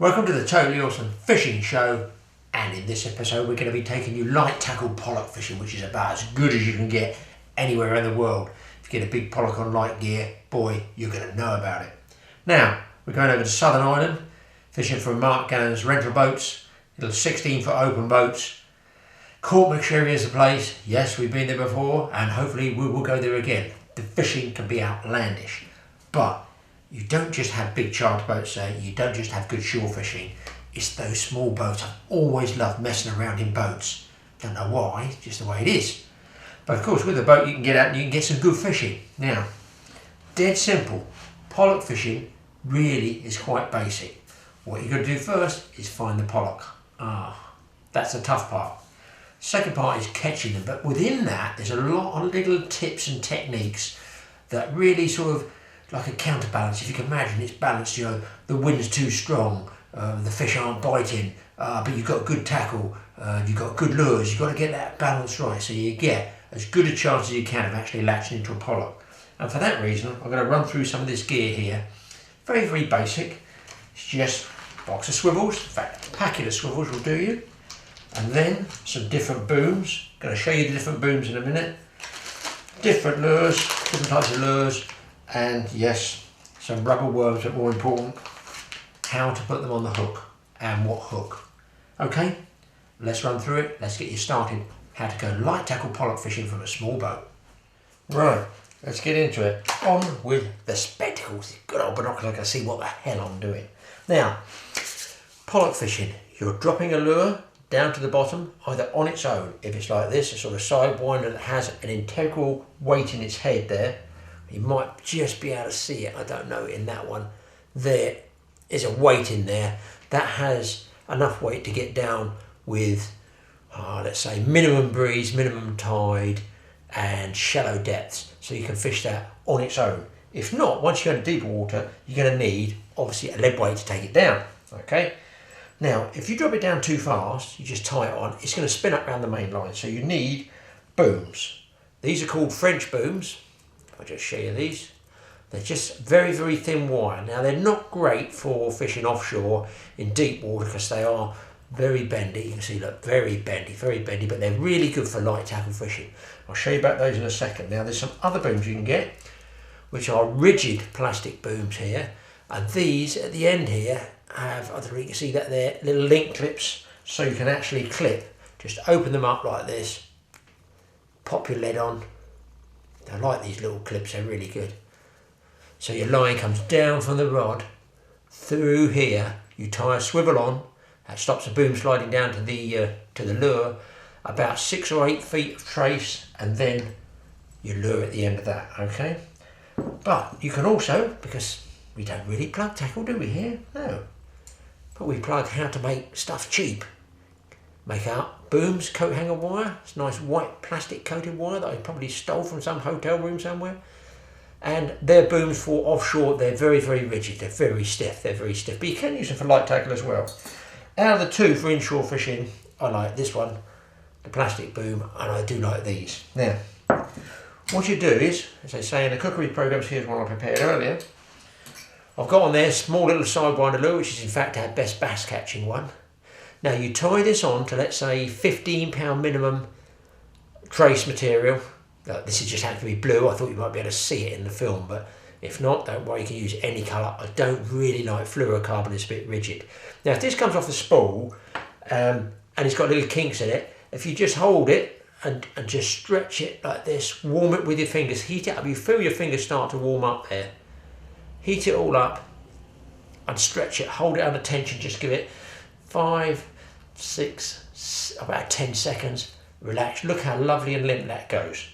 Welcome to the Totally Awesome Fishing Show, and in this episode we're going to be taking you light tackle pollock fishing, which is about as good as you can get anywhere in the world. If you get a big pollock on light gear, boy, you're going to know about it. Now, we're going over to Southern Ireland, fishing from Mark Gannon's rental boats, little 16-foot open boats. Courtmacsherry is the place. Yes, we've been there before, and hopefully we will go there again. The fishing can be outlandish, but you don't just have big charter boats there, you don't just have good shore fishing, it's those small boats. I've always loved messing around in boats. Don't know why, just the way it is. But of course with a boat you can get out and you can get some good fishing. Now, dead simple, pollock fishing really is quite basic. What you've got to do first is find the pollock. That's the tough part. Second part is catching them, but within that there's a lot of little tips and techniques that really sort of like a counterbalance. If you can imagine, it's balanced, you know, the wind's too strong, the fish aren't biting, but you've got good tackle, you've got good lures, you've got to get that balance right so you get as good a chance as you can of actually latching into a pollock. And for that reason, I'm going to run through some of this gear here. Very, very basic. It's just a box of swivels, in fact, a packet of swivels will do you. And then some different booms. I'm going to show you the different booms in a minute. Different lures, different types of lures. And yes, some rubber worms, but more important, how to put them on the hook and what hook. Okay, let's run through it. Let's get you started. How to go light tackle pollock fishing from a small boat. Right, let's get into it. On with the spectacles. Good old binoculars, I can see what the hell I'm doing. Now, pollock fishing, you're dropping a lure down to the bottom, either on its own. If it's like this, a sort of sidewinder that has an integral weight in its head there. You might just be able to see it, I don't know, in that one. There is a weight in there that has enough weight to get down with, let's say, minimum breeze, minimum tide, and shallow depths. So you can fish that on its own. If not, once you go to deeper water, you're going to need, obviously, a lead weight to take it down. Okay. Now, if you drop it down too fast, you just tie it on, it's going to spin up around the main line. So you need booms. These are called French booms. I'll just show you these. They're just very, very thin wire. Now they're not great for fishing offshore in deep water because they are very bendy. You can see, look, very bendy, but they're really good for light tackle fishing. I'll show you about those in a second. Now there's some other booms you can get, which are rigid plastic booms here. And these at the end here have, I don't know if you can see that they're little link clips, so you can actually clip. Just open them up like this, pop your lead on. I like these little clips, they're really good. So your line comes down from the rod, through here, you tie a swivel on, that stops the boom sliding down to the lure, about 6 or 8 feet of trace, and then your lure at the end of that, okay? But you can also, because we don't really plug tackle, do we here? No. But we plug how to make stuff cheap. Make out booms, coat hanger wire. It's nice white plastic coated wire that I probably stole from some hotel room somewhere. And they're booms for offshore. They're very, very rigid. They're very stiff. But you can use them for light tackle as well. Out of the two for inshore fishing, I like this one, the plastic boom, and I do like these. Now, what you do is, as they say in the cookery programs, here's one I prepared earlier. I've got on there a small little sidewinder lure, which is in fact our best bass catching one. Now you tie this on to, let's say, £15 minimum trace material. This is just happens to be blue. I thought you might be able to see it in the film, but if not, don't worry, you can use any colour. I don't really like fluorocarbon, it's a bit rigid. Now if this comes off the spool, and it's got little kinks in it, if you just hold it and just stretch it like this, warm it with your fingers, heat it up, you feel your fingers start to warm up there. Heat it all up and stretch it, hold it under tension, just give it 5, 6, about 10 seconds, relax, look how lovely and limp that goes.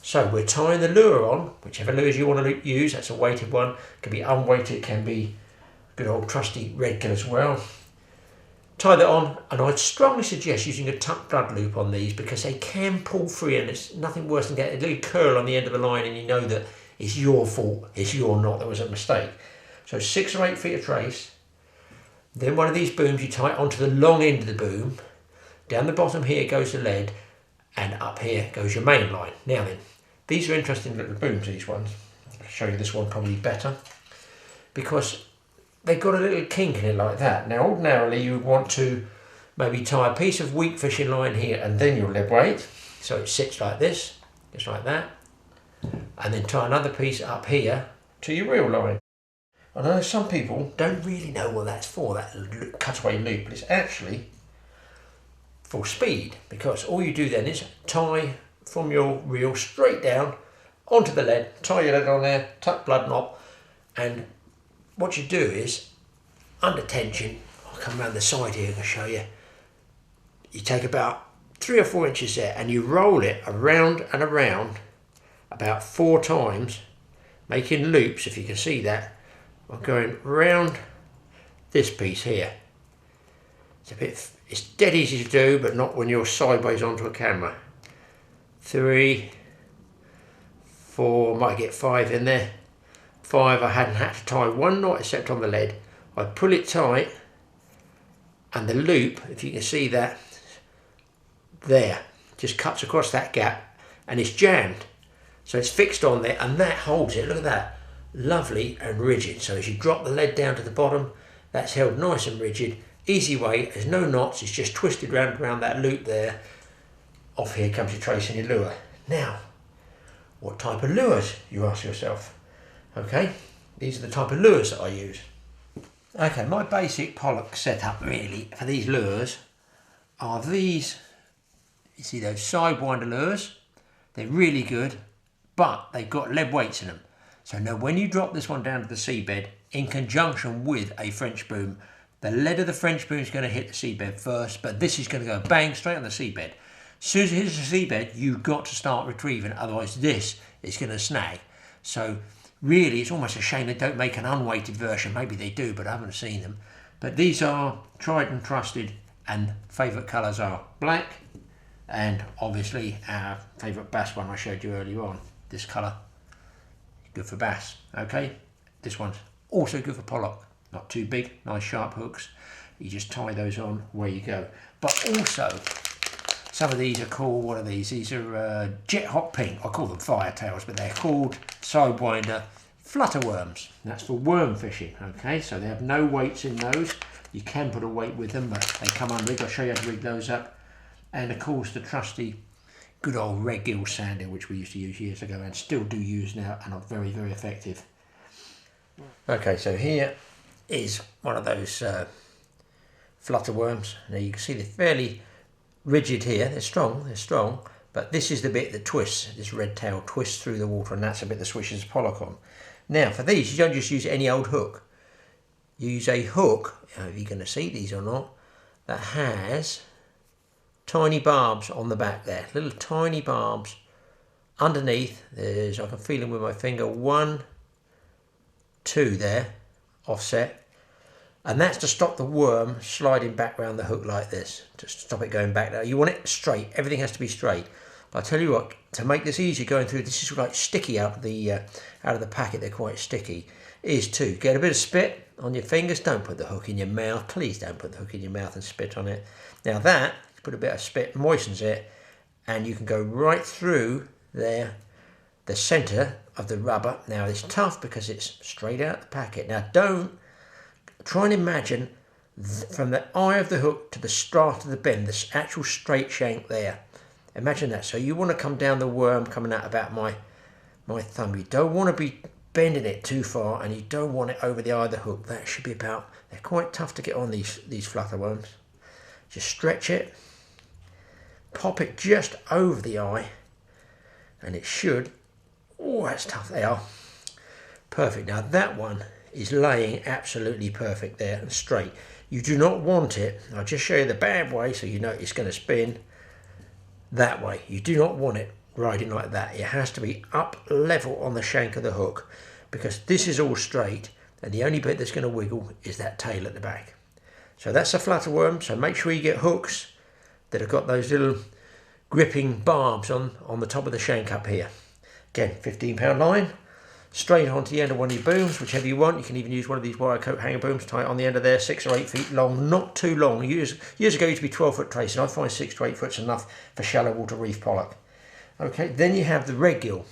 So we're tying the lure on, whichever lures you want to use, that's a weighted one, it can be unweighted, it can be good old trusty red gill as well. Tie that on, and I'd strongly suggest using a tuck blood loop on these because they can pull free and it's nothing worse than getting a little curl on the end of the line and you know that it's your fault, it's your knot, there was a mistake. So 6 or 8 feet of trace. Then one of these booms you tie it onto the long end of the boom. Down the bottom here goes the lead, and up here goes your main line. Now then, these are interesting little booms, these ones. I'll show you this one probably better. Because they've got a little kink in it like that. Now ordinarily you would want to maybe tie a piece of weak fishing line here and then your lead weight, so it sits like this, just like that, and then tie another piece up here to your reel line. I know some people don't really know what that's for, that cutaway loop, but it's actually for speed, because all you do then is tie from your reel straight down onto the lead, tie your lead on there, tuck blood knot, and what you do is, under tension, I'll come around the side here and show you, you take about 3 or 4 inches there and you roll it around and around about 4 times, making loops, if you can see that. I'm going round this piece here. It's dead easy to do, but not when you're sideways onto a camera. 3, 4, might get 5 in there. 5, I hadn't had to tie one knot except on the lead. I pull it tight, and the loop, if you can see that, there, just cuts across that gap, and it's jammed. So it's fixed on there, and that holds it. Look at that, lovely and rigid. So as you drop the lead down to the bottom, that's held nice and rigid. Easy way, there's no knots, it's just twisted round around that loop there. Off here comes your trace and your lure. Now, what type of lures, you ask yourself? Okay, these are the type of lures that I use. Okay, my basic Pollock setup really for these lures are these. You see those sidewinder lures? They're really good, but they've got lead weights in them. So now when you drop this one down to the seabed in conjunction with a French boom, the lead of the French boom is going to hit the seabed first, but this is going to go bang straight on the seabed. As soon as it hits the seabed, you've got to start retrieving, otherwise this is going to snag. So really, it's almost a shame they don't make an unweighted version. Maybe they do, but I haven't seen them. But these are tried and trusted, and favourite colours are black, and obviously our favourite bass one I showed you earlier on. This colour, good for bass. Okay, this one's also good for pollock. Not too big, nice sharp hooks. You just tie those on, where you go. But also, some of these are called, what are these? These are jet hot pink. I call them fire tails, but they're called sidewinder flutterworms. That's for worm fishing, okay? So they have no weights in those. You can put a weight with them, but they come unrigged. I'll show you how to rig those up. And of course the trusty good old red gill sandal, which we used to use years ago and still do use now, and are very, very effective. Okay, so here is one of those flutterworms. Now you can see they're fairly rigid here. They're strong, but this is the bit that twists. This red tail twists through the water, and that's the bit that swishes pollock on. Now for these, you don't just use any old hook. You use a hook, if you're going to see these or not, that has tiny barbs on the back there, little tiny barbs underneath. There's, I can feel them with my finger, 1, 2 there, offset, and that's to stop the worm sliding back around the hook like this, to stop it going back there. You want it straight, everything has to be straight. But I tell you what, to make this easier going through, this is like sticky out of the packet, they're quite sticky, is to get a bit of spit on your fingers. Don't put the hook in your mouth, please don't put the hook in your mouth and spit on it. Now that, put a bit of spit, moistens it, and you can go right through there, the centre of the rubber. Now it's tough because it's straight out the packet. Now don't try and imagine from the eye of the hook to the start of the bend, this actual straight shank there. Imagine that. So you want to come down the worm coming out about my thumb. You don't want to be bending it too far, and you don't want it over the eye of the hook. That should be about, they're quite tough to get on, these flutterworms. Just stretch it, pop it just over the eye, and it should, oh that's tough, they are. Perfect. Now that one is laying absolutely perfect there and straight. You do not want it, I'll just show you the bad way so you know it's going to spin that way. You do not want it riding like that. It has to be up level on the shank of the hook, because this is all straight and the only bit that's going to wiggle is that tail at the back. So that's a flutterworm, so make sure you get hooks that have got those little gripping barbs on the top of the shank up here. Again, 15-pound line, straight onto the end of one of your booms, whichever you want. You can even use one of these wire coat hanger booms, tie it on the end of there, 6 or 8 feet long, not too long. Years ago it used to be 12-foot trace, and I find 6 to 8 foot's enough for shallow water reef pollock. Okay, then you have the red gill.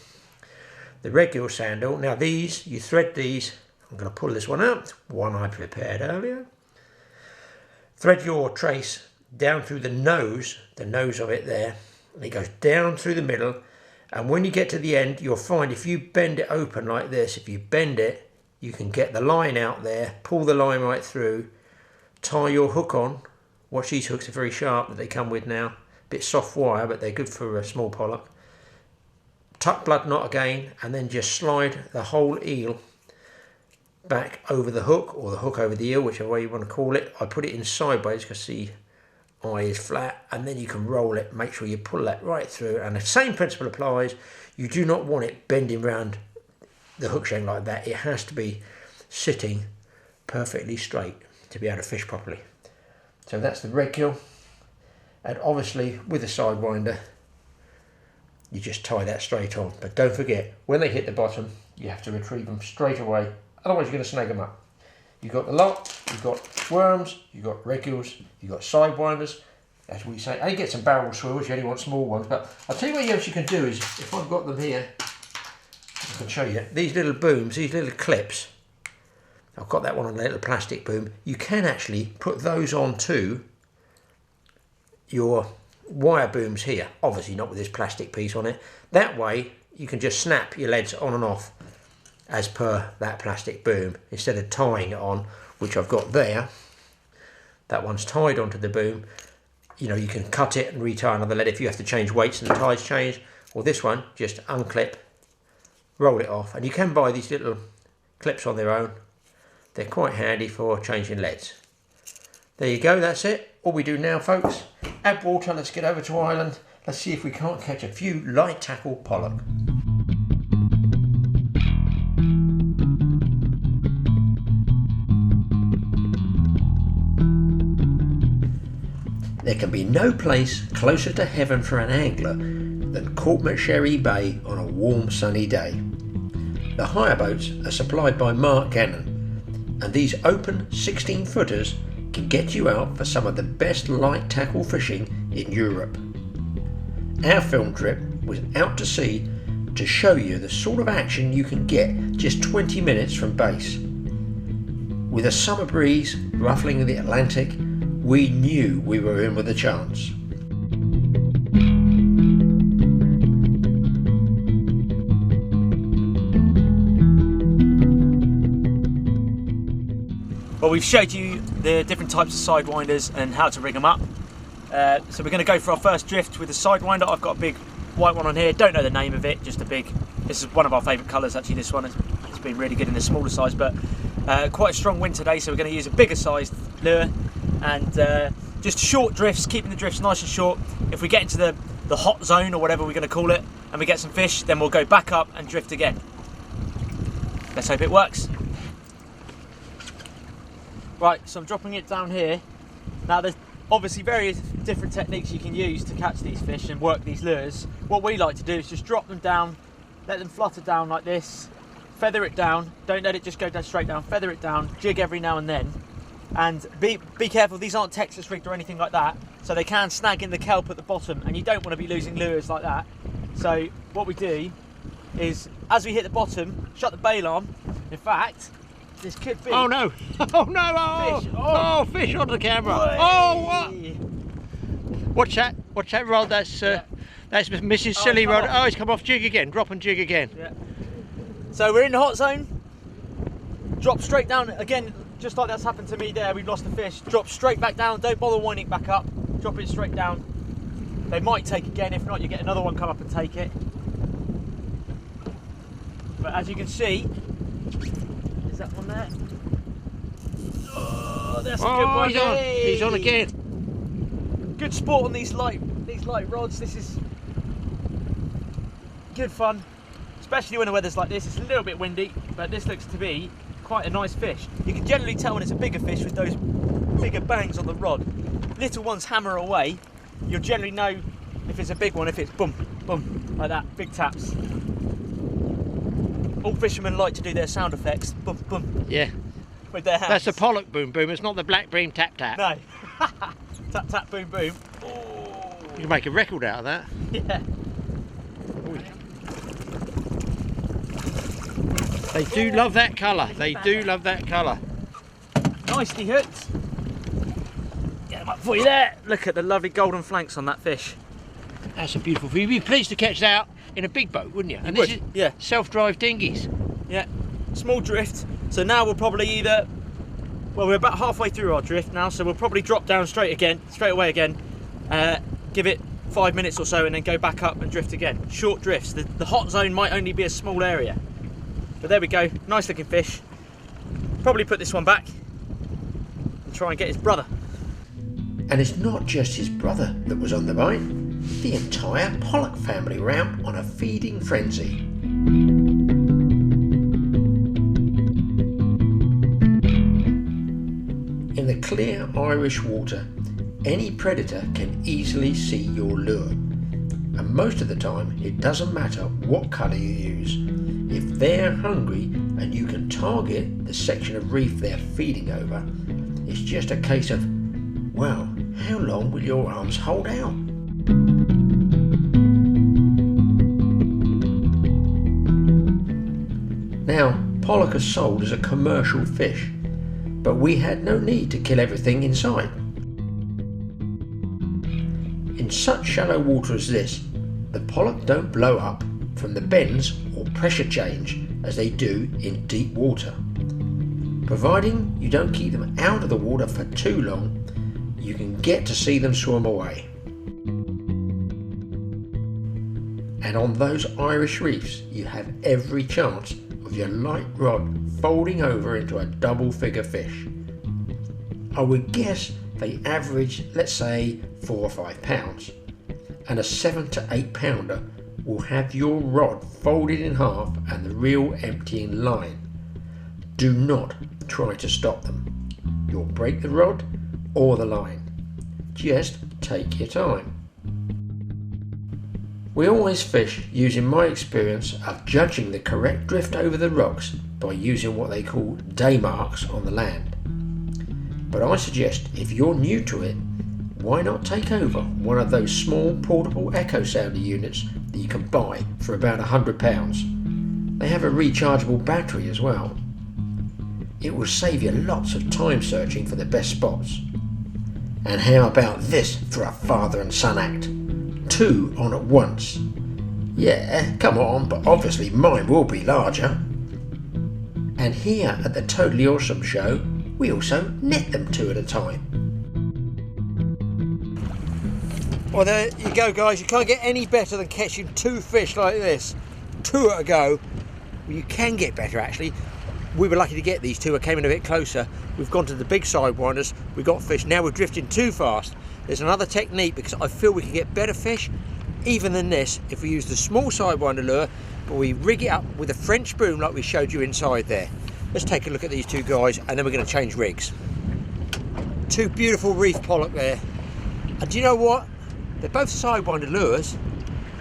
The red gill sandal. Now these, you thread these I'm going to pull this one out, one I prepared earlier. Thread your trace down through the nose of it there, and it goes down through the middle, and when you get to the end, you'll find if you bend it open like this, if you bend it, you can get the line out there, pull the line right through, tie your hook on. Watch these hooks, are very sharp that they come with now. Bit soft wire, but they're good for a small pollock. Tuck blood knot again, and then just slide the whole eel back over the hook, or the hook over the eel, whichever way you want to call it. I put it in sideways because the eye is flat, and then you can roll it. Make sure you pull that right through, and the same principle applies. You do not want it bending round the hook shank like that. It has to be sitting perfectly straight to be able to fish properly. So that's the red gill, and obviously with a sidewinder you just tie that straight on, but don't forget when they hit the bottom you have to retrieve them straight away, otherwise you're going to snag them up. You've got the lot, you've got worms, you've got red gills, you've got sidewinders, as we say. And you get some barrel swirls, you only want small ones, but I'll tell you what else you can do is, if I've got them here, I can show you, these little booms, these little clips, I've got that one on a little plastic boom, you can actually put those onto your wire booms here, obviously not with this plastic piece on it. That way you can just snap your leads on and off as per that plastic boom, instead of tying it on, which I've got there. That one's tied onto the boom. You know, you can cut it and retie another lead if you have to change weights and the tie's changed. Or this one, just unclip, roll it off, and you can buy these little clips on their own. They're quite handy for changing leads. There you go, that's it. All we do now, folks, add water. Let's get over to Ireland. Let's see if we can't catch a few light tackle pollock. There can be no place closer to heaven for an angler than Courtmacsherry Bay on a warm sunny day. The hire boats are supplied by Mark Gannon, and these open 16-footers can get you out for some of the best light tackle fishing in Europe. Our film trip was out to sea to show you the sort of action you can get just 20 minutes from base. With a summer breeze ruffling the Atlantic, we knew we were in with a chance. Well, we've showed you the different types of sidewinders and how to rig them up. So we're going to go for our first drift with a sidewinder. I've got a big white one on here, don't know the name of it, just a big, this is one of our favourite colours actually, this one. It's been really good in the smaller size, but quite a strong wind today, so we're going to use a bigger sized lure and just short drifts, keeping the drifts nice and short. If we get into the hot zone or whatever we're going to call it and we get some fish, then we'll go back up and drift again. Let's hope it works. Right, so I'm dropping it down here. Now there's obviously various different techniques you can use to catch these fish and work these lures. What we like to do is just drop them down, let them flutter down like this, feather it down, don't let it just go down straight down, feather it down, jig every now and then. And be careful, these aren't Texas rigged or anything like that, so they can snag in the kelp at the bottom and you don't want to be losing lures like that. So what we do is, as we hit the bottom, shut the bail arm. In fact, this could be... Oh no! Oh no! Oh, fish! Oh, fish on the camera! Way. Oh, what? Watch that! Watch that rod. That's that's Mrs. Silly Rod. Oh, it's come off jig again. Drop and jig again. Yeah. So we're in the hot zone. Drop straight down again, just like that's happened to me there. We've lost the fish. Drop straight back down. Don't bother winding back up. Drop it straight down. They might take again. If not, you get another one come up and take it. But as you can see. That one there. Oh, that's a good one. He's on. He's on again. Good sport on these light rods. This is good fun, especially when the weather's like this. It's a little bit windy, but this looks to be quite a nice fish. You can generally tell when it's a bigger fish with those bigger bangs on the rod. Little ones hammer away. You'll generally know if it's a big one, if it's boom, boom, like that, big taps. All fishermen like to do their sound effects, boom, boom. Yeah. With their hands. That's the Pollock boom boom. It's not the black bream tap tap. No. Tap tap boom boom. Oh. You can make a record out of that. Yeah. They do love that colour. They do love that colour. Nicely hooked. Get them up for you there. Look at the lovely golden flanks on that fish. That's a beautiful fish. You'd be pleased to catch that out in a big boat, wouldn't you? And this is yeah. Self-drive dinghies. Yeah, small drift. So now we'll probably either, well, we're about halfway through our drift now, so we'll probably drop down straight away again, give it 5 minutes or so and then go back up and drift again. Short drifts. The hot zone might only be a small area. But there we go, nice looking fish. Probably put this one back and try and get his brother. And it's not just his brother that was on the bite. The entire Pollock family were out on a feeding frenzy. In the clear Irish water, any predator can easily see your lure. And most of the time, it doesn't matter what colour you use. If they're hungry and you can target the section of reef they're feeding over, it's just a case of, well, how long will your arms hold out? Now, Pollock is sold as a commercial fish, but we had no need to kill everything in sight. In such shallow water as this, the pollock don't blow up from the bends or pressure change as they do in deep water. Providing you don't keep them out of the water for too long, you can get to see them swim away. And on those Irish reefs, you have every chance of your light rod folding over into a double figure fish. I would guess they average, let's say, 4 or 5 pounds, and a 7 to 8 pounder will have your rod folded in half and the reel empty in line. Do not try to stop them. You'll break the rod or the line. Just take your time. We always fish using my experience of judging the correct drift over the rocks by using what they call day marks on the land. But I suggest if you're new to it, why not take over one of those small portable echo sounder units that you can buy for about £100. They have a rechargeable battery as well. It will save you lots of time searching for the best spots. And how about this for a father and son act? 2 on at once. Yeah, come on, but obviously mine will be larger. And here at the Totally Awesome Show, we also net them 2 at a time. Well, there you go, guys. You can't get any better than catching 2 fish like this. 2 at a go. Well, you can get better, actually. We were lucky to get these 2. I came in a bit closer. We've gone to the big sidewinders. We got fish. Now we're drifting too fast. There's another technique because I feel we can get better fish even than this if we use the small sidewinder lure, but we rig it up with a French boom like we showed you inside there. Let's take a look at these 2 guys and then we're going to change rigs. 2 beautiful reef pollock there. And do you know what? They're both sidewinder lures,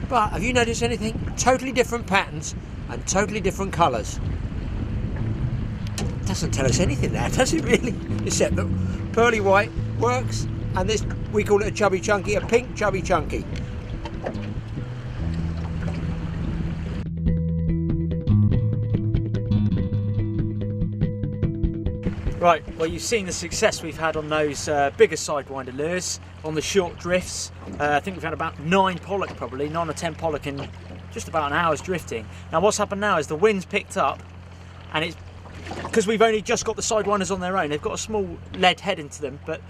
but have you noticed anything? Totally different patterns and totally different colours. Doesn't tell us anything there, does it really? Except that pearly white works, and this, we call it a chubby chunky, a pink chubby chunky. Right, well, you've seen the success we've had on those bigger sidewinder lures on the short drifts. I think we've had about 9 pollock, probably 9 or 10 pollock in just about an hour's drifting. Now what's happened now is the wind's picked up, and it's because we've only just got the sidewinders on their own. They've got a small lead head into them, but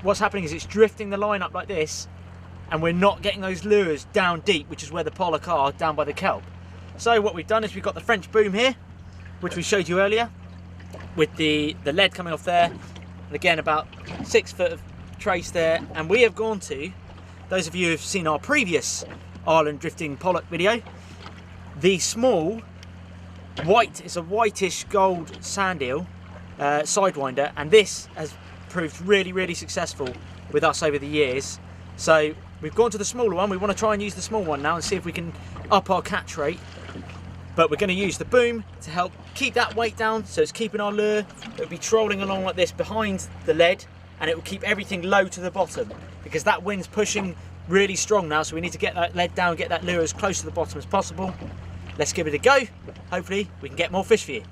what's happening is it's drifting the line up like this, and we're not getting those lures down deep, which is where the pollock are, down by the kelp. So what we've done is we've got the French boom here, which we showed you earlier, with the lead coming off there, and again about 6 foot of trace there. And we have gone to, those of you who've seen our previous Ireland drifting pollock video, the small white, it's a whitish gold sand eel sidewinder, and this has proved really successful with us over the years. So we've gone to the smaller one. We want to try and use the small one now and see if we can up our catch rate. But we're going to use the boom to help keep that weight down, so it's keeping our lure. It'll be trolling along like this behind the lead, and it will keep everything low to the bottom because that wind's pushing really strong now, so we need to get that lead down, get that lure as close to the bottom as possible. let's give it a go. Hopefully we can get more fish for you.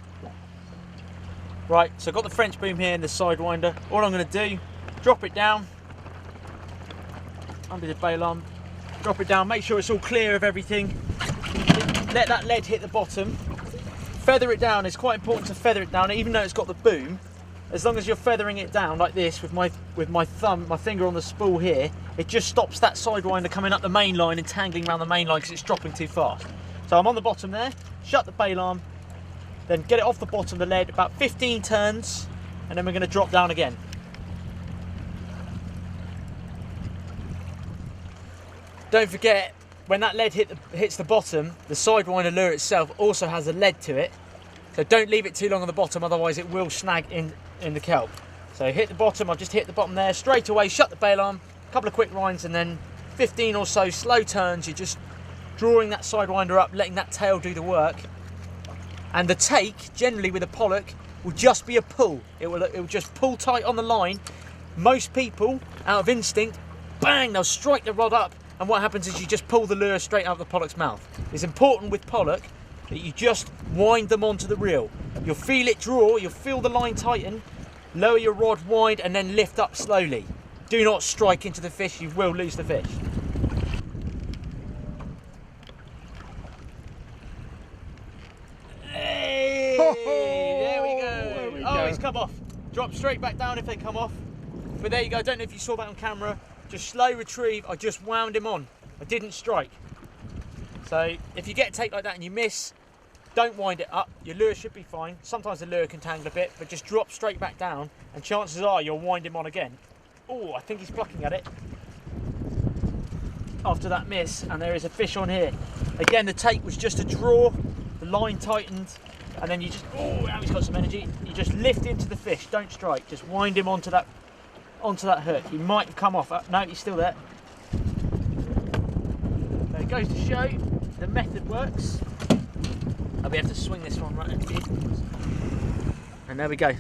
Right, so I've got the French boom here and the sidewinder. All I'm going to do, drop it down under the bail arm, drop it down, make sure it's all clear of everything, let that lead hit the bottom, feather it down. It's quite important to feather it down, even though it's got the boom. As long as you're feathering it down like this with my thumb, my finger on the spool here, it just stops that sidewinder coming up the main line and tangling around the main line because it's dropping too fast. So I'm on the bottom there, shut the bail arm, then get it off the bottom of the lead, about 15 turns, and then we're going to drop down again. Don't forget, when that lead hits the bottom, the sidewinder lure itself also has a lead to it, so don't leave it too long on the bottom, otherwise it will snag in the kelp. So hit the bottom, I've just hit the bottom there, straight away shut the bail arm, a couple of quick rinds, and then 15 or so slow turns. You're just drawing that sidewinder up, letting that tail do the work. And the take, generally with a pollock, will just be a pull. It will just pull tight on the line. Most people, out of instinct, bang, they'll strike the rod up, and what happens is you just pull the lure straight out of the pollock's mouth. It's important with pollock that you just wind them onto the reel. You'll feel it draw, you'll feel the line tighten, lower your rod wide, and then lift up slowly. Do not strike into the fish, you will lose the fish. Oh, he's come off. Drop straight back down if they come off. But there you go, I don't know if you saw that on camera. Just slow retrieve, I just wound him on. I didn't strike. So if you get a take like that and you miss, don't wind it up. Your lure should be fine. Sometimes the lure can tangle a bit, but just drop straight back down and chances are you'll wind him on again. Oh, I think he's plucking at it after that miss, and there is a fish on here. Again, the take was just a draw, the line tightened, and then you just, oh, now he's got some energy. You just lift into the fish, don't strike, just wind him onto that hook. He might have come off. No, he's still there. So it goes to show the method works. I'll be able to swing this one right into you. And there we go.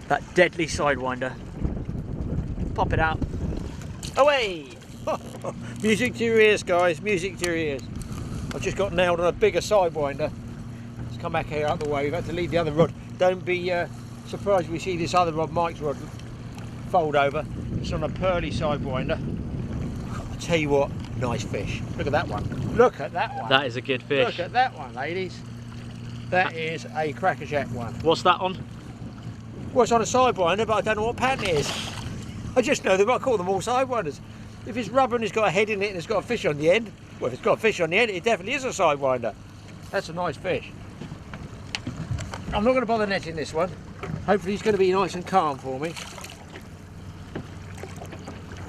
That deadly sidewinder. Pop it out. Away! Music to your ears, guys, music to your ears. I've just got nailed on a bigger sidewinder. Let's come back here out the way. We've had to leave the other rod. Don't be surprised if we see this other rod, Mike's rod, fold over. It's on a pearly sidewinder. I'll tell you what, nice fish. Look at that one. Look at that one. That is a good fish. Look at that one, ladies. That is a crackerjack one. What's that on? Well, it's on a sidewinder, but I don't know what pattern it is. I just know that I call them all sidewinders. If it's rubber and it's got a head in it and it's got a fish on the end, well, if it's got a fish on the end, it definitely is a sidewinder. That's a nice fish. I'm not going to bother netting this one. Hopefully he's going to be nice and calm for me.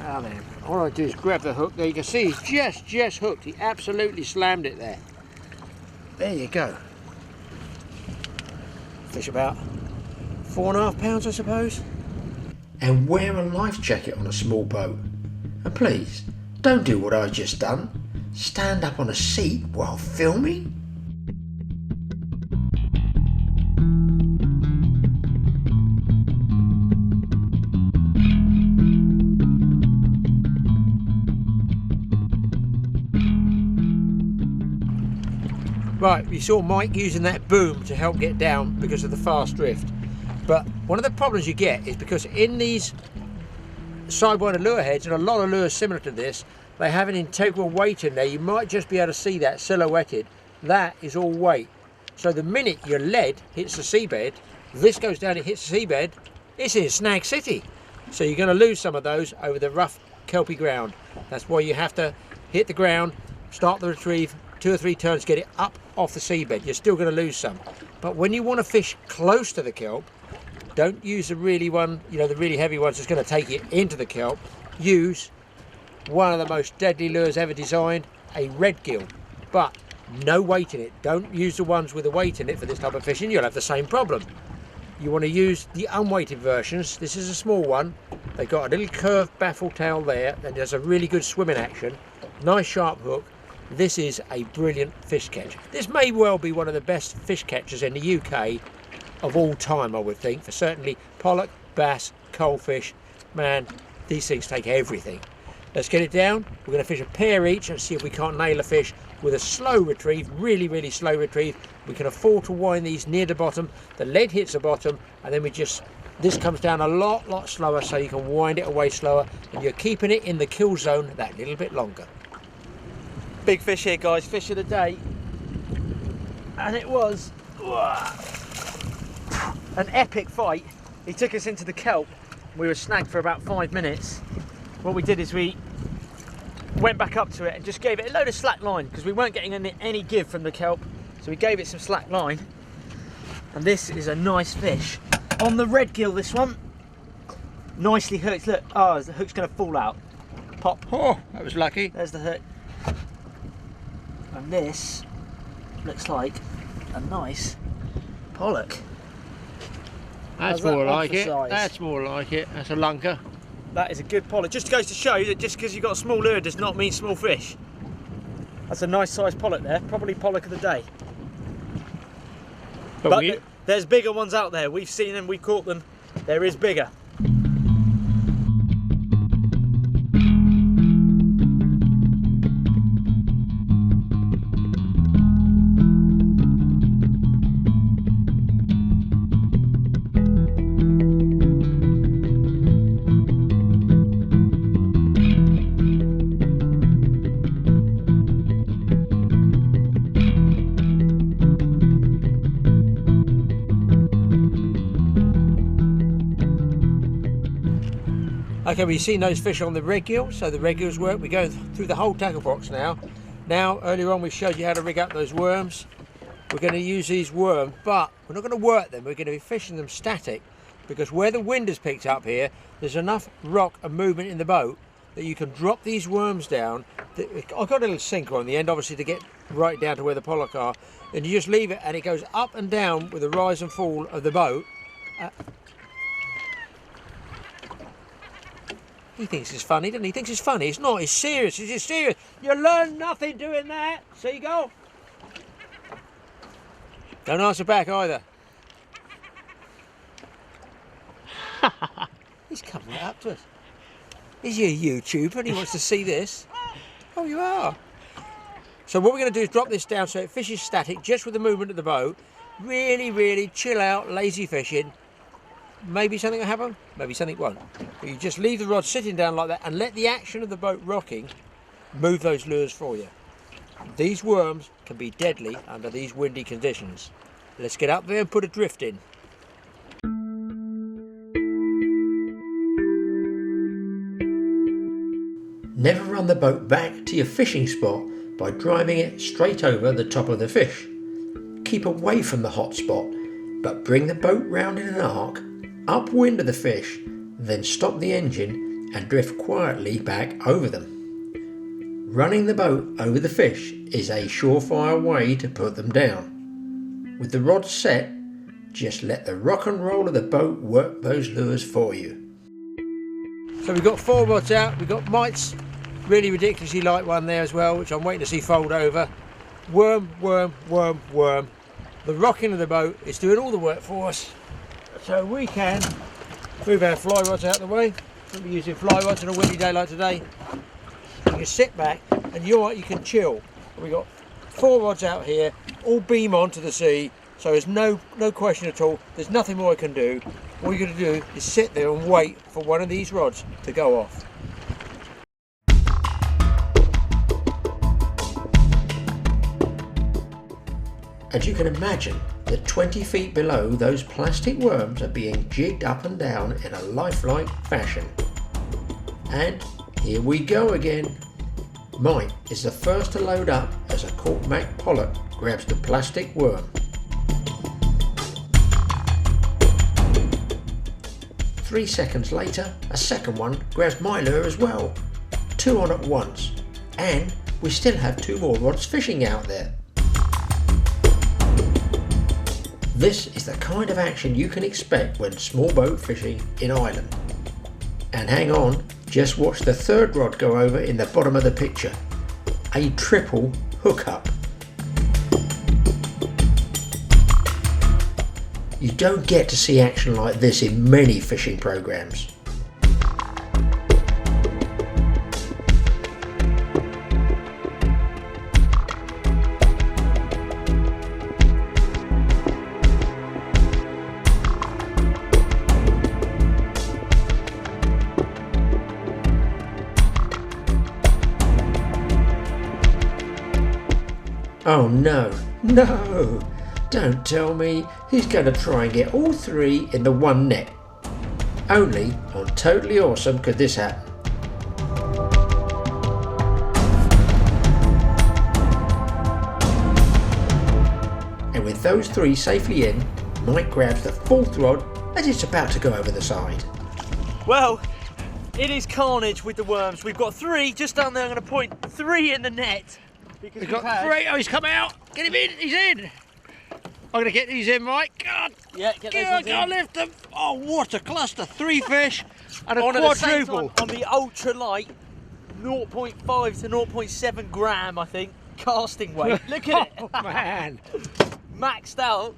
Ah, then. All I do is grab the hook. There you can see he's just hooked. He absolutely slammed it there. There you go. Fish about 4.5 pounds, I suppose. And wear a life jacket on a small boat. And please, don't do what I've just done. Stand up on a seat while filming. Right, we saw Mike using that boom to help get down because of the fast drift. But one of the problems you get is because in these sidewinder lure heads, and a lot of lures similar to this, they have an integral weight in there. You might just be able to see that silhouetted. That is all weight. So the minute your lead hits the seabed, this goes down, it hits the seabed, it's in Snag City. So you're going to lose some of those over the rough kelpy ground. That's why you have to hit the ground, start the retrieve, 2 or 3 turns, get it up off the seabed. You're still going to lose some. But when you want to fish close to the kelp, don't use the really the really heavy ones that's going to take you into the kelp. Use one of the most deadly lures ever designed, a red gill, but no weight in it. Don't use the ones with the weight in it for this type of fishing. You'll have the same problem. You want to use the unweighted versions. This is a small one. They've got a little curved baffle tail there, and there's a really good swimming action. Nice sharp hook. This is a brilliant fish catch. This may well be one of the best fish catchers in the UK of all time, I would think, for certainly pollock, bass, coalfish. Man, these things take everything. Let's get it down. We're going to fish a pair each and see if we can't nail a fish with a slow retrieve, really slow retrieve. We can afford to wind these near the bottom. The lead hits the bottom, and then this comes down a lot slower, so you can wind it away slower, and you're keeping it in the kill zone that little bit longer. Big fish here, guys, fish of the day. And it was an epic fight. He took us into the kelp. We were snagged for about 5 minutes. What we did is we went back up to it and just gave it a load of slack line because we weren't getting any give from the kelp. So we gave it some slack line. And this is a nice fish. On the red gill, this one. Nicely hooked. Look, oh, the hook's going to fall out. Pop. Oh, that was lucky. There's the hook. And this looks like a nice pollock. That's more like it. That's more like it. That's a lunker. That is a good pollock. Just goes to show you that just because you've got a small lure does not mean small fish. That's a nice sized pollock there. Probably pollock of the day. But there's bigger ones out there. We've seen them, we've caught them. There is bigger. Okay, we've seen those fish on the red gill, so the red gills work. We're going through the whole tackle box now. Earlier on we showed you how to rig up those worms. We're going to use these worms, but we're not going to work them. We're going to be fishing them static, because where the wind has picked up here, there's enough rock and movement in the boat that you can drop these worms down. I've got a little sinker on the end, obviously, to get right down to where the pollock are, and you just leave it and it goes up and down with the rise and fall of the boat. He thinks it's funny, doesn't he? He thinks it's funny. It's not. It's serious. It's serious. You learn nothing doing that, seagull. Don't answer back either. He's come right up to us. Is he a YouTuber and he wants to see this? Oh, you are. So what we're going to do is drop this down so it fishes static, just with the movement of the boat. Really chill out, lazy fishing. Maybe something will happen, maybe something won't. But you just leave the rod sitting down like that and let the action of the boat rocking move those lures for you. These worms can be deadly under these windy conditions. Let's get up there and put a drift in. Never run the boat back to your fishing spot by driving it straight over the top of the fish. Keep away from the hot spot, but bring the boat round in an arc upwind of the fish, then stop the engine and drift quietly back over them. Running the boat over the fish is a surefire way to put them down. With the rod set, just let the rock and roll of the boat work those lures for you. So we've got 4 rods out. We've got Mike's really ridiculously light one there as well, which I'm waiting to see fold over. Worm. The rocking of the boat is doing all the work for us. So we can move our fly rods out of the way. We'll be using fly rods on a windy day like today. You can sit back and you can chill. We've got 4 rods out here, all beam onto the sea, so there's no question at all. There's nothing more I can do. All you're going to do is sit there and wait for one of these rods to go off. As you can imagine, that 20 feet below, those plastic worms are being jigged up and down in a lifelike fashion. And here we go again. Mike is the first to load up as a Courtmacsherry Pollock grabs the plastic worm. 3 seconds later, a second one grabs my lure as well. 2 on at once, and we still have 2 more rods fishing out there. This is the kind of action you can expect when small boat fishing in Ireland. And hang on, just watch the 3rd rod go over in the bottom of the picture. A triple hookup. You don't get to see action like this in many fishing programs. Oh no, no! Don't tell me he's going to try and get all three in the one net. Only on Totally Awesome could this happen. And with those three safely in, Mike grabs the fourth rod as it's about to go over the side. Well, it is carnage with the worms. We've got three just down there. I'm going to point three in the net. We've got three. Oh, he's come out. Get him in. He's in. I'm going to get these in, Mike. God. Yeah, get those God, ones in. I lift them. Oh, what a cluster. 3 fish and a On at the same quadruple. time, on the ultra light, 0.5 to 0.7 gram, I think, casting weight. Look at it. Oh, man. Maxed out.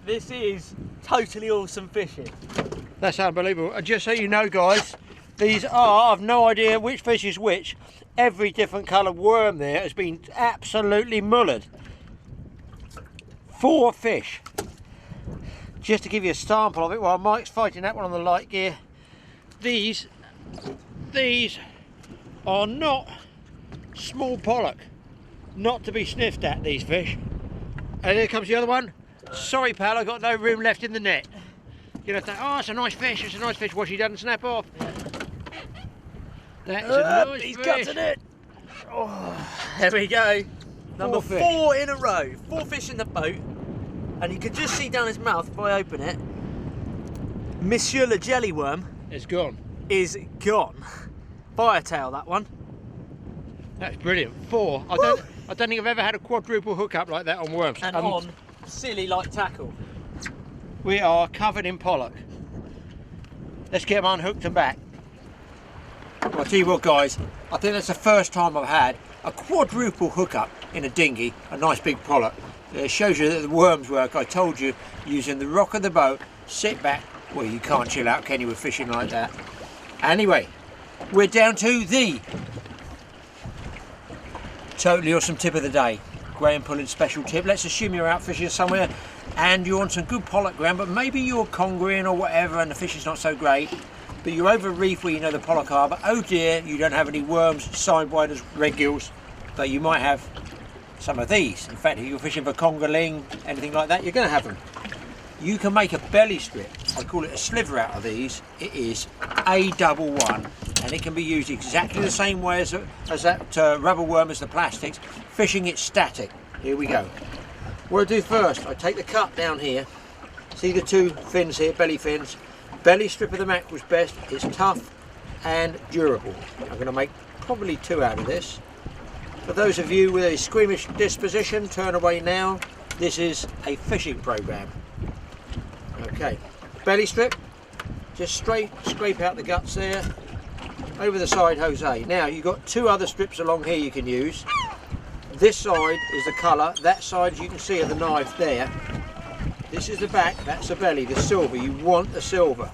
This is totally awesome fishing. That's unbelievable. And just so you know, guys, these are, I've no idea which fish is which. Every different coloured worm there has been absolutely mullered. 4 fish. Just to give you a sample of it while Mike's fighting that one on the light gear. These are not small pollock. Not to be sniffed at, these fish. And here comes the other one. Sorry pal, I've got no room left in the net. You know, oh, it's a nice fish, it's a nice fish. Watch, he doesn't snap off. That's a nice he's fish. gutted it. Oh, there we go. Number 4 in a row. 4 fish in the boat. And you can just see down his mouth if I open it. Monsieur le Jellyworm It's gone. is gone. Firetail, that one. That's brilliant. 4. I don't think I've ever had a quadruple hookup like that on worms. And on silly light tackle. We are covered in pollock. Let's get them unhooked and back. I'll tell you what, guys, I think that's the first time I've had a quadruple hookup in a dinghy, a nice big pollock. It shows you that the worms work. I told you, using the rock of the boat, sit back. Well, you can't chill out, can you, with fishing like that? Anyway, we're down to the Totally Awesome tip of the day. Graeme Pullen special tip. Let's assume you're out fishing somewhere and you want some good pollock, Graeme, but maybe you're congreing or whatever and the fish is not so great. But you're over a reef where you know the pollock are, but oh dear, you don't have any worms, sidewinders, red gills, but you might have some of these. In fact, if you're fishing for congerling, anything like that, you're going to have them. You can make a belly strip. I call it a sliver out of these. It is A11, and it can be used exactly the same way as that rubber worm as the plastics. Fishing it static. Here we go. What I do first, I take the cut down here. See the 2 fins here, belly fins. Belly strip of the mackerel's best. It's tough and durable. I'm going to make probably 2 out of this. For those of you with a squeamish disposition, turn away now. This is a fishing program. Okay, belly strip, just scrape out the guts there, over the side, Jose. Now you've got 2 other strips along here you can use. This side is the colour, that side, as you can see, of the knife there. This is the back, that's the belly, the silver. You want the silver.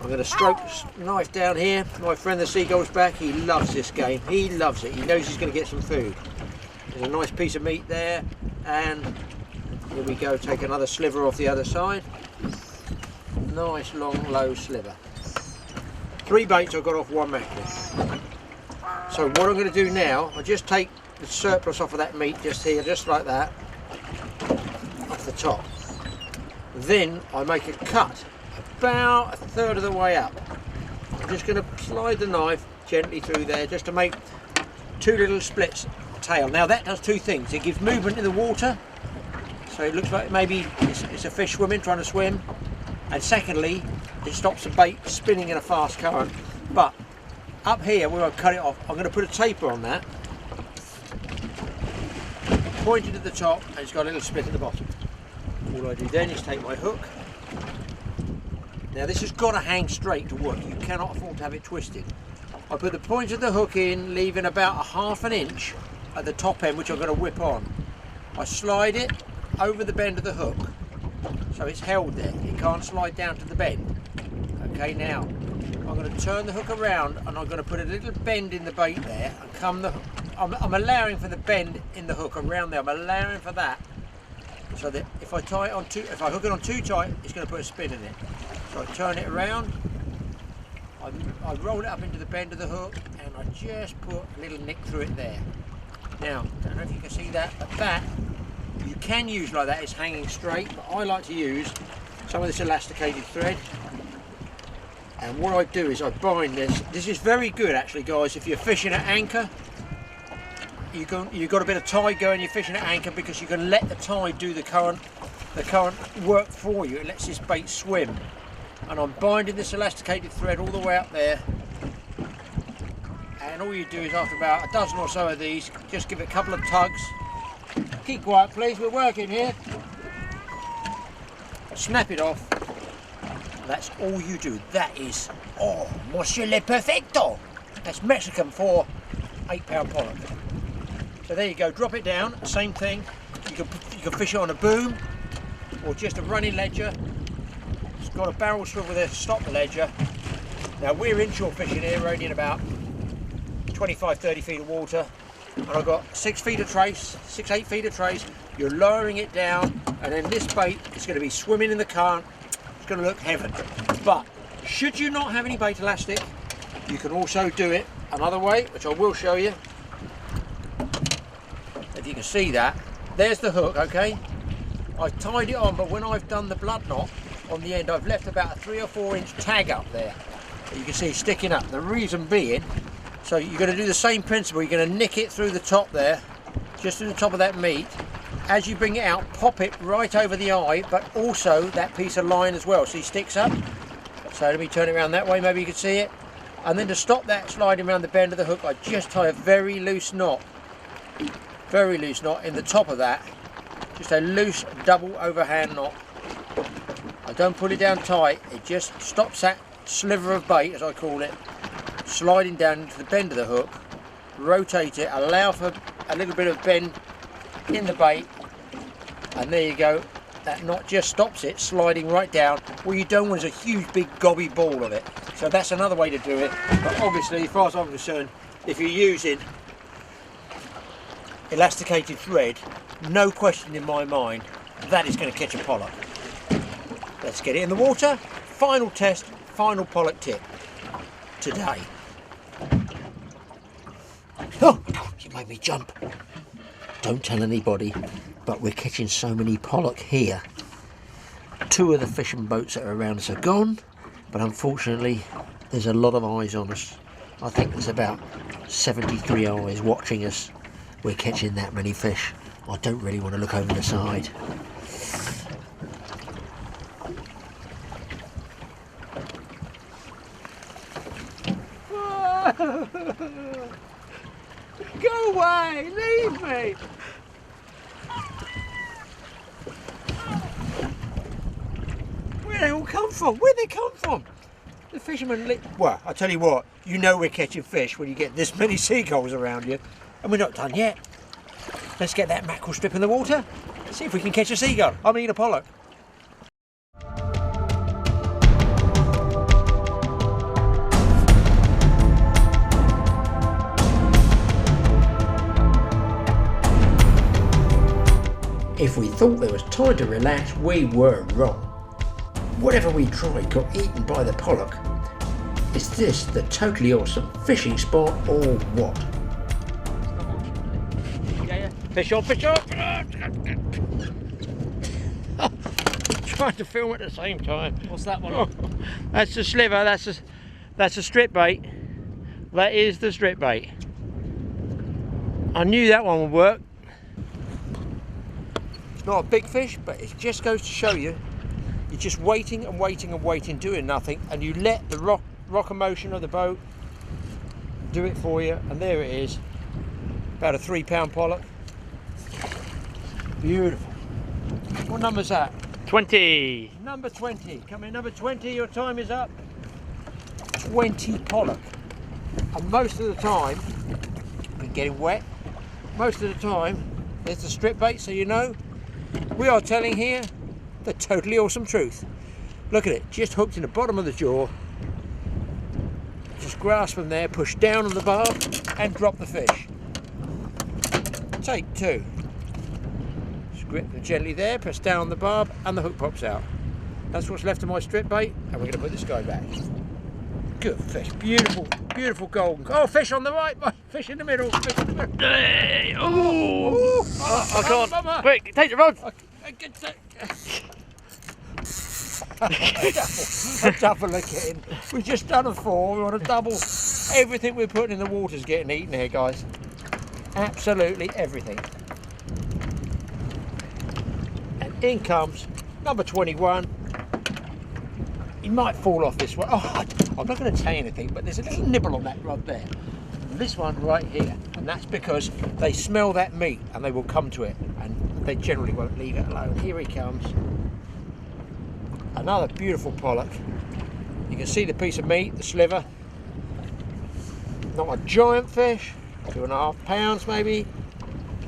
I'm going to stroke the knife down here. My friend the seagull's back. He loves this game. He loves it. He knows he's going to get some food. There's a nice piece of meat there, and here we go. Take another sliver off the other side. Nice long low sliver. 3 baits I've got off 1 mackerel. So what I'm going to do now, I just take the surplus off of that meat just here, just like that, off the top. Then I make a cut about 1/3 of the way up. I'm just going to slide the knife gently through there just to make 2 little splits tail. Now that does 2 things. It gives movement in the water, so it looks like maybe it's a fish swimming, trying to swim. And secondly, it stops the bait spinning in a fast current. But up here where I cut it off, I'm going to put a taper on that, pointed at the top, and it's got a little split at the bottom. All I do then is take my hook. Now this has got to hang straight to work. You cannot afford to have it twisted. I put the point of the hook in, leaving about a 1/2 inch at the top end, which I'm going to whip on. I slide it over the bend of the hook, so it's held there. It can't slide down to the bend. Okay, now I'm going to turn the hook around and I'm going to put a little bend in the bait there and come the. I'm allowing for the bend in the hook around there. I'm allowing for that, so that if I tie it on too, if I hook it on too tight, it's going to put a spin in it. So I turn it around. I roll it up into the bend of the hook and I just put a little nick through it there. Now, I don't know if you can see that, but that you can use like that. It's hanging straight, but I like to use some of this elasticated thread. And what I do is I bind this. This is very good actually, guys, if you're fishing at anchor. You've got a bit of tide going, you're fishing at anchor, because you can let the tide do the current work for you. It lets this bait swim. And I'm binding this elasticated thread all the way up there. And all you do is, after about a dozen or so of these, just give it a couple of tugs. Keep quiet please, we're working here. Snap it off. That's all you do. That is, oh, Monsieur le Perfecto. That's Mexican for 8-pound pollock. So there you go, drop it down, same thing. You can fish it on a boom or just a running ledger. It's got a barrel swivel there to stop the ledger. Now we're inshore fishing here, we're only in about 25-30 feet of water. And I've got 6 feet of trace, 6-8 feet of trace. You're lowering it down, and then this bait is going to be swimming in the current. It's going to look heaven. But should you not have any bait elastic, you can also do it another way, which I will show you. If you can see that, there's the hook, okay? I've tied it on, but when I've done the blood knot on the end, I've left about a 3 or 4 inch tag up there that you can see sticking up. The reason being, so you're going to do the same principle. You're going to nick it through the top there, just through the top of that meat. As you bring it out, pop it right over the eye, but also that piece of line as well. See, sticks up. So let me turn it around that way, maybe you can see it. And then to stop that sliding around the bend of the hook, I just tie a very loose knot in the top of that. Just a loose double overhand knot. I don't pull it down tight, it just stops that sliver of bait, as I call it, sliding down into the bend of the hook. Rotate it, allow for a little bit of bend in the bait, and there you go. That knot just stops it sliding right down. What you don't want is a huge big gobby ball of it. So that's another way to do it. But obviously, as far as I'm concerned, if you're using elasticated thread, no question in my mind, that is going to catch a pollock. Let's get it in the water. Final test, final pollock tip today. Oh, you made me jump. Don't tell anybody, but we're catching so many pollock here. 2 of the fishing boats that are around us are gone, but unfortunately there's a lot of eyes on us. I think there's about 73 eyes watching us. We're catching that many fish. I don't really want to look over the side. Go away, leave me. Where they all come from? Where'd they come from? The fishermen, well, I tell you what, you know we're catching fish when you get this many seagulls around you. And we're not done yet. Let's get that mackerel strip in the water, see if we can catch a seagull. I mean a pollock. If we thought there was time to relax, we were wrong. Whatever we tried got eaten by the pollock. Is this the totally awesome fishing spot or what? Yeah. Fish on, fish on! Trying to film at the same time. What's that one? Oh, that's the sliver, that's a strip bait. That is the strip bait. I knew that one would work. It's not a big fish, but it just goes to show you, you're just waiting and waiting and waiting, doing nothing, and you let the rocker motion of the boat do it for you, and there it is. About a 3-pound pollock. Beautiful. What number's that? 20. Number 20. Come in, number 20, your time is up. 20 pollock. And most of the time, been getting wet, most of the time, there's the strip bait, so you know, we are telling here the totally awesome truth. Look at it, just hooked in the bottom of the jaw. Just grasp from there, push down on the barb, and drop the fish. Take 2. Just grip them gently there, press down on the barb, and the hook pops out. That's what's left of my strip bait, and we're going to put this guy back. Good fish, beautiful, beautiful golden. Oh, fish on the right, fish in the middle. Fish in the middle. I can't. Quick, take the rod. A double again. We've just done a 4. We want a double. Everything we're putting in the water's getting eaten here, guys. Absolutely everything. And in comes number 21. He might fall off this one. Oh, I'm not going to tell you anything, but there's a little nibble on that rod there. And this one right here. And that's because they smell that meat and they will come to it. And they generally won't leave it alone. Here he comes. Another beautiful pollock. You can see the piece of meat, the sliver. Not a giant fish. 2.5 pounds maybe.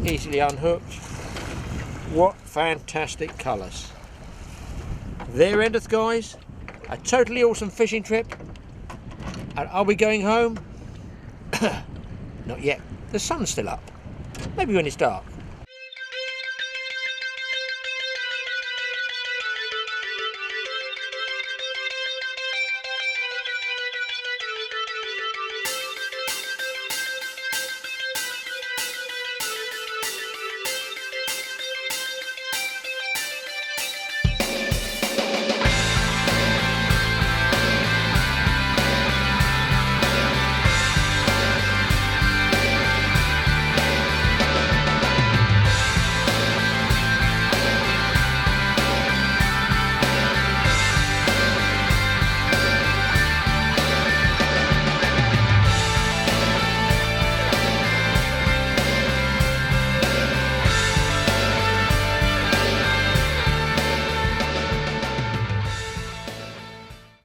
Easily unhooked. What fantastic colours. There endeth, guys. A totally awesome fishing trip. And are we going home? Not yet. The sun's still up. Maybe when it's dark.